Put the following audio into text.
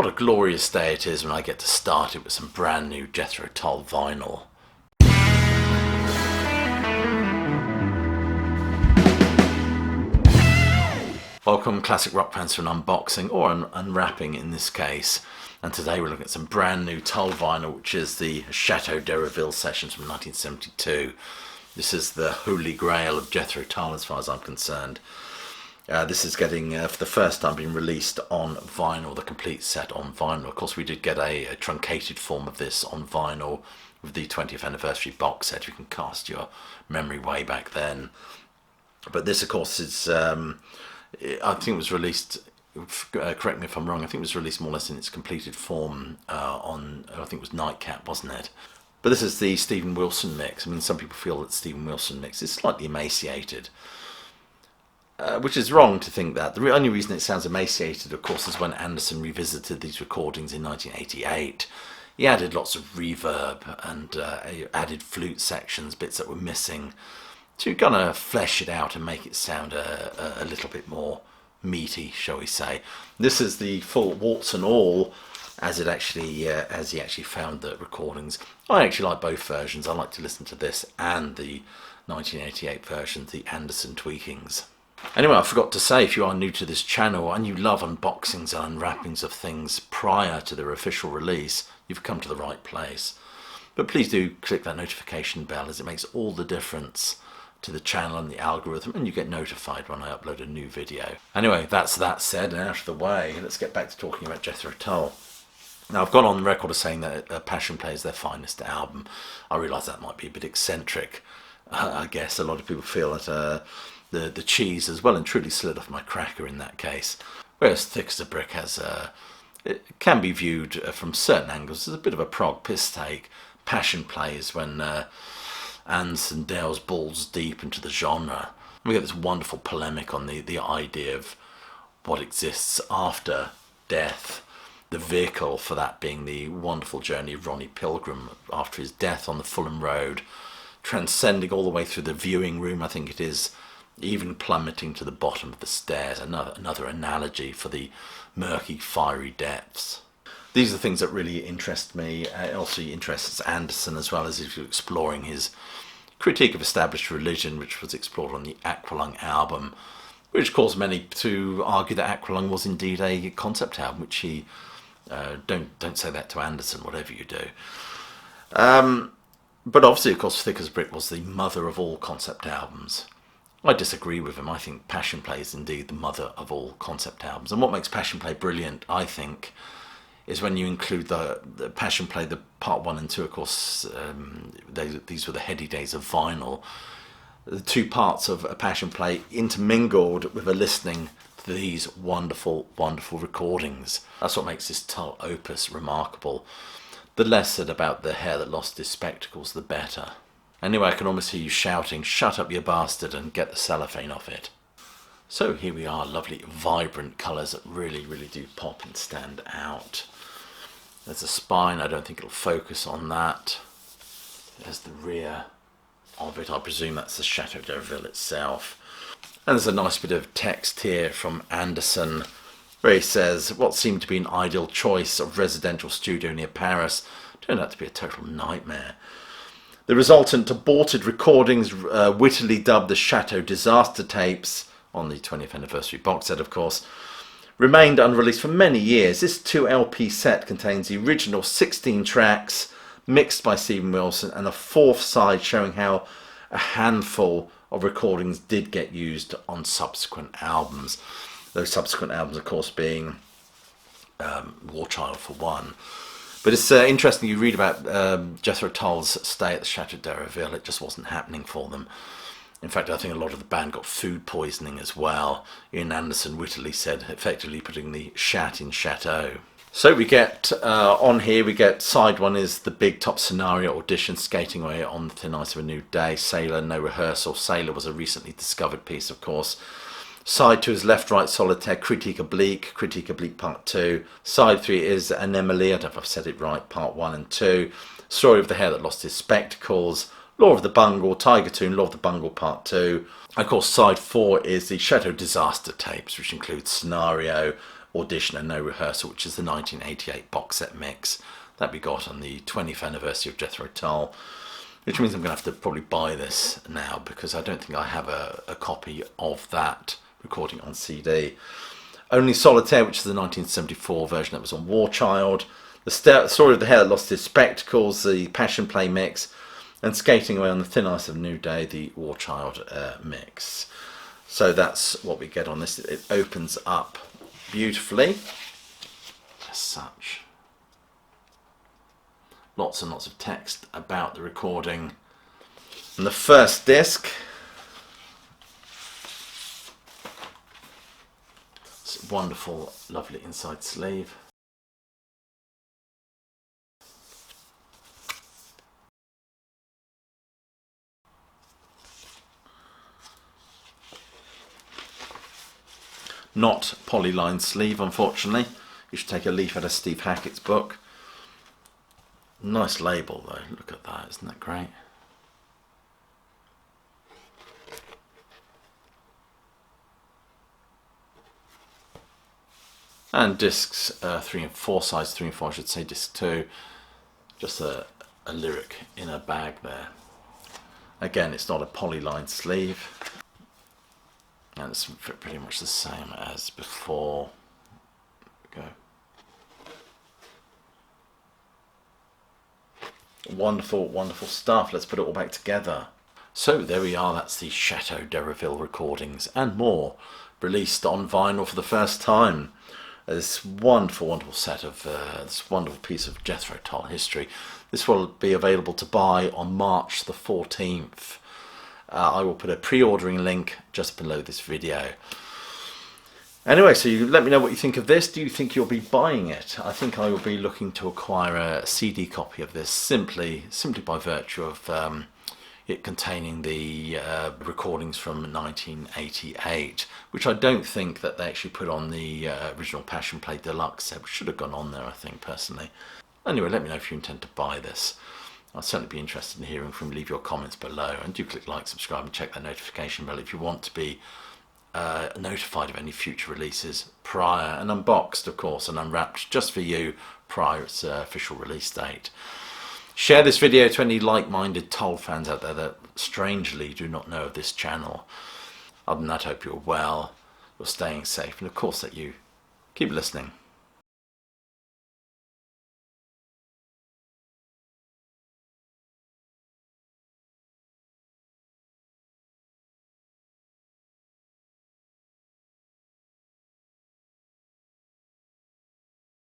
What a glorious day it is when I get to start it with some brand new Jethro Tull vinyl. Welcome classic rock fans to an unboxing, or an unwrapping in this case. And today we're looking at some brand new Tull vinyl, which is the Château D'Hérouville Sessions from 1972. This is the holy grail of Jethro Tull as far as I'm concerned. This is getting, for the first time, being released on vinyl, the complete set on vinyl. Of course, we did get a truncated form of this on vinyl with the 20th anniversary box set. You can cast your memory way back then. But this, of course, is, I think it was released, correct me if I'm wrong, I think it was released more or less in its completed form on, I think it was Nightcap, wasn't it? But this is the Steven Wilson mix. I mean, some people feel that Steven Wilson mix is slightly emaciated. Which is wrong to think that. The only reason it sounds emaciated, of course, is when Anderson revisited these recordings in 1988. He added lots of reverb and added flute sections, bits that were missing, to kind of flesh it out and make it sound a little bit more meaty, shall we say. This is the full warts and all, as he actually found the recordings. I actually like both versions. I like to listen to this and the 1988 version, the Anderson tweakings. Anyway, I forgot to say, if you are new to this channel and you love unboxings and unwrappings of things prior to their official release, you've come to the right place. But please do click that notification bell, as it makes all the difference to the channel and the algorithm, and you get notified when I upload a new video. Anyway, that's that said and out of the way. Let's get back to talking about Jethro Tull. Now, I've gone on record as saying that Passion Play is their finest album. I realise that might be a bit eccentric. I guess a lot of people feel that the cheese has well and truly slid off my cracker in that case. Whereas Thick as a Brick has, it can be viewed from certain angles as a bit of a prog piss take. Passion Play is when Anderson delves balls deep into the genre. We get this wonderful polemic on the idea of what exists after death. The vehicle for that being the wonderful journey of Ronnie Pilgrim after his death on the Fulham Road, transcending all the way through the viewing room, I think it is, even plummeting to the bottom of the stairs. Another analogy for the murky, fiery depths. These are things that really interest me. It also interests Anderson, as well as if you're exploring his critique of established religion, which was explored on the Aqualung album, which caused many to argue that Aqualung was indeed a concept album, which he don't say that to Anderson, whatever you do. But obviously, of course, Thick as a Brick was the mother of all concept albums. I disagree with him. I think Passion Play is indeed the mother of all concept albums. And what makes Passion Play brilliant, I think, is when you include the Passion Play, the part 1 and 2, of course, these were the heady days of vinyl. The two parts of a Passion Play intermingled with a listening to these wonderful, wonderful recordings. That's what makes this Tull opus remarkable. The less said about the hair that lost his spectacles, the better. Anyway, I can almost hear you shouting, "Shut up, you bastard, and get the cellophane off it." So here we are, lovely, vibrant colours that really, really do pop and stand out. There's a spine, I don't think it'll focus on that. There's the rear of it, I presume that's the Château D'Hérouville itself. And there's a nice bit of text here from Anderson, where he says, "What seemed to be an ideal choice of residential studio near Paris turned out to be a total nightmare. The resultant aborted recordings, wittily dubbed the Chateau Disaster Tapes," on the 20th anniversary box set, of course, "remained unreleased for many years. This 2 LP set contains the original 16 tracks, mixed by Steven Wilson, and a 4th side showing how a handful of recordings did get used on subsequent albums." Those subsequent albums, of course, being War Child for one. But it's interesting, you read about Jethro Tull's stay at the Château D'Hérouville. It just wasn't happening for them. In fact, I think a lot of the band got food poisoning as well. Ian Anderson wittily said, effectively putting the chat in chateau. So we get, on here, we get side 1 is the big top scenario audition, skating away on the thin ice of a new day. Sailor, no rehearsal. Sailor was a recently discovered piece, of course. Side 2 is Left, Right, Solitaire, Critique Oblique Part 2. Side 3 is Anemone, I don't know if I've said it right, Part 1 and 2. Story of the Hare That Lost His Spectacles. Law of the Bungle, Tiger Tune, Law of the Bungle Part 2. Of course, Side 4 is the Château Disaster Tapes, which includes Scenario, Audition and No Rehearsal, which is the 1988 box set mix that we got on the 20th anniversary of Jethro Tull, which means I'm going to have to probably buy this now because I don't think I have a copy of that recording on CD. Only Solitaire, which is the 1974 version that was on War Child, the Story of the Hare That Lost His Spectacles, the Passion Play mix, and Skating Away on the Thin Ice of New Day, the War Child mix. So that's what we get on this. It opens up beautifully, as such. Lots and lots of text about the recording. And the first disc, it's a wonderful, lovely inside sleeve. Not polyline sleeve, unfortunately. You should take a leaf out of Steve Hackett's book. Nice label though, look at that, isn't that great? And discs 3 and 4, size 3 and 4 I should say, disc 2. Just a lyric in a bag there. Again, it's not a polyline sleeve. And it's pretty much the same as before. There we go. Wonderful, wonderful stuff. Let's put it all back together. So there we are. That's the Château D'Hérouville recordings and more, released on vinyl for the first time. This wonderful, wonderful set of this wonderful piece of Jethro Tull history. This will be available to buy on March the 14th. I will put a pre-ordering link just below this video. Anyway, so you let me know what you think of this. Do you think you'll be buying it? I think I will be looking to acquire a CD copy of this simply by virtue of it containing the recordings from 1988, which I don't think that they actually put on the original Passion Play Deluxe set, which should have gone on there, I think, personally. Anyway, let me know if you intend to buy this. I'll certainly be interested in hearing from you. Leave your comments below, and do click like, subscribe, and check that notification bell if you want to be notified of any future releases prior, and unboxed, of course, and unwrapped just for you prior to its official release date. Share this video to any like-minded Tull fans out there that strangely do not know of this channel. Other than that, I hope you're well, you're staying safe, and of course that you keep listening.